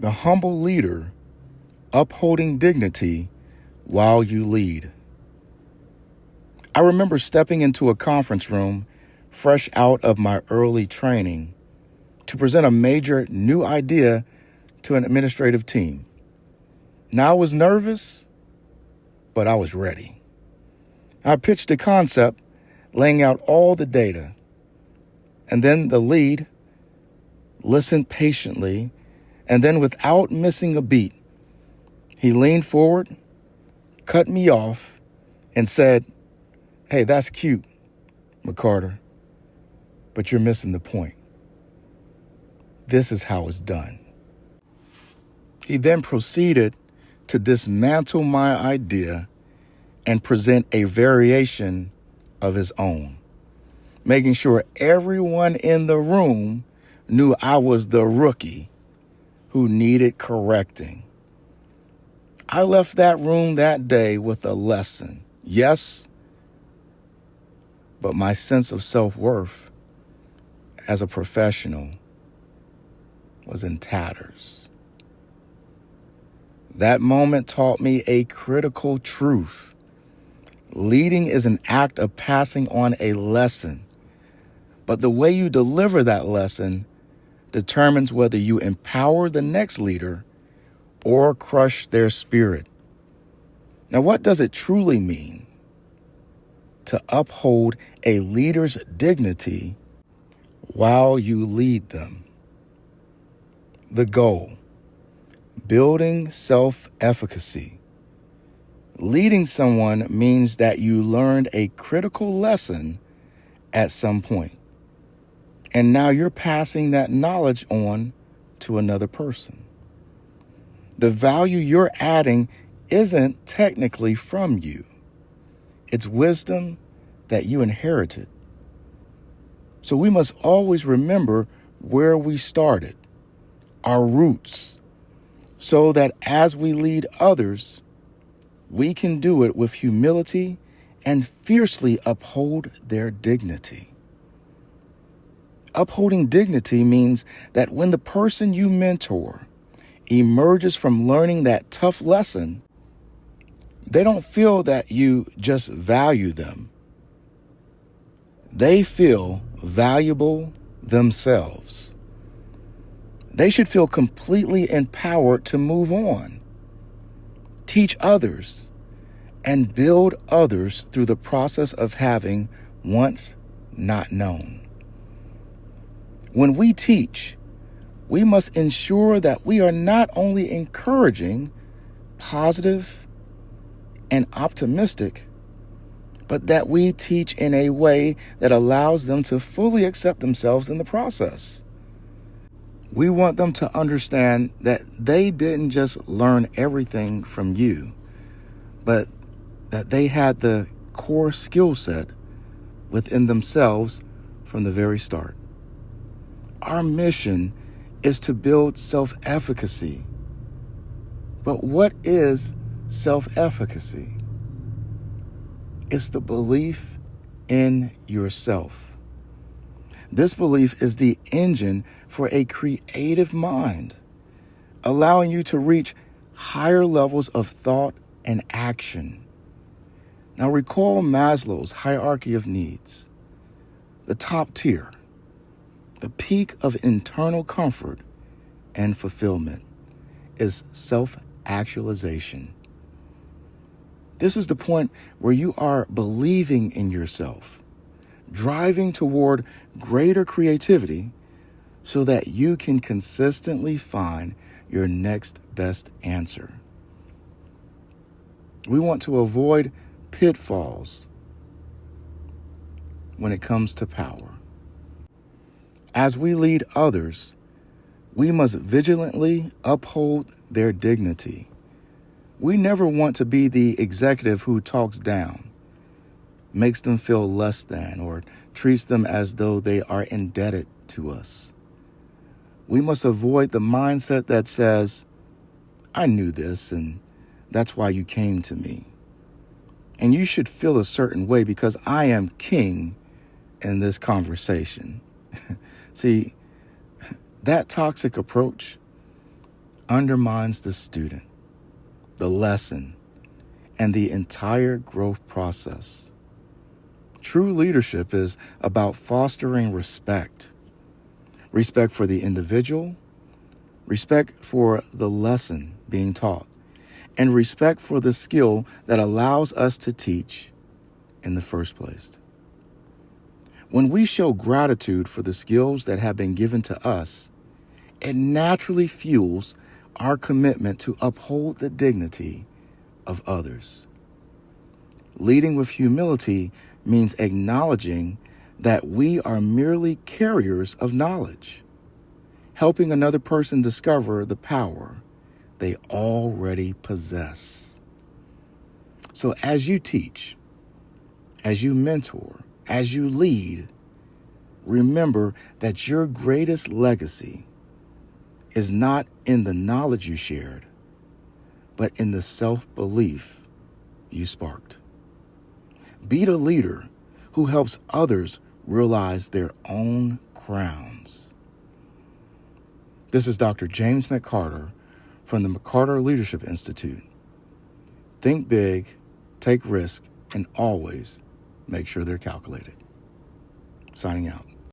The humble leader upholding dignity while you lead. I remember stepping into a conference room fresh out of my early training to present a major new idea to an administrative team. Now I was nervous, but I was ready. I pitched the concept, laying out all the data, and then the lead listened patiently, and then without missing a beat, he leaned forward, cut me off, and said, "Hey, that's cute, McCarter, but you're missing the point. This is how it's done." He then proceeded to dismantle my idea and present a variation of his own, making sure everyone in the room knew I was the rookie who needed correcting. I left that room that day with a lesson. Yes, but my sense of self-worth as a professional was in tatters. That moment taught me a critical truth. Leading is an act of passing on a lesson, but the way you deliver that lesson determines whether you empower the next leader or crush their spirit. Now, what does it truly mean to uphold a leader's dignity while you lead them? The goal: building self-efficacy. Leading someone means that you learned a critical lesson at some point, and now you're passing that knowledge on to another person. The value you're adding isn't technically from you. It's wisdom that you inherited. So we must always remember where we started, our roots, so that as we lead others, we can do it with humility and fiercely uphold their dignity. Upholding dignity means that when the person you mentor emerges from learning that tough lesson, they don't feel that you just value them. They feel valuable themselves. They should feel completely empowered to move on, teach others, and build others through the process of having once not known. When we teach, we must ensure that we are not only encouraging, positive, and optimistic, but that we teach in a way that allows them to fully accept themselves in the process. We want them to understand that they didn't just learn everything from you, but that they had the core skill set within themselves from the very start. Our mission is to build self-efficacy. But what is self-efficacy? It's the belief in yourself. This belief is the engine for a creative mind, allowing you to reach higher levels of thought and action. Now recall Maslow's hierarchy of needs. The top tier, the peak of internal comfort and fulfillment, is self-actualization. This is the point where you are believing in yourself, driving toward greater creativity so that you can consistently find your next best answer. We want to avoid pitfalls when it comes to power. As we lead others, we must vigilantly uphold their dignity. We never want to be the executive who talks down, makes them feel less than, or treats them as though they are indebted to us. We must avoid the mindset that says, "I knew this, and that's why you came to me. And you should feel a certain way because I am king in this conversation." See, that toxic approach undermines the student, the lesson, and the entire growth process. True leadership is about fostering respect. Respect for the individual, respect for the lesson being taught, and respect for the skill that allows us to teach in the first place. When we show gratitude for the skills that have been given to us, it naturally fuels our commitment to uphold the dignity of others. Leading with humility means acknowledging that we are merely carriers of knowledge, helping another person discover the power they already possess. So as you teach, as you mentor, as you lead, remember that your greatest legacy is not in the knowledge you shared, but in the self-belief you sparked. Be the leader who helps others realize their own crowns. This is Dr. James McCarter from the McCarter Leadership Institute. Think big, take risk, and always make sure they're calculated. Signing out.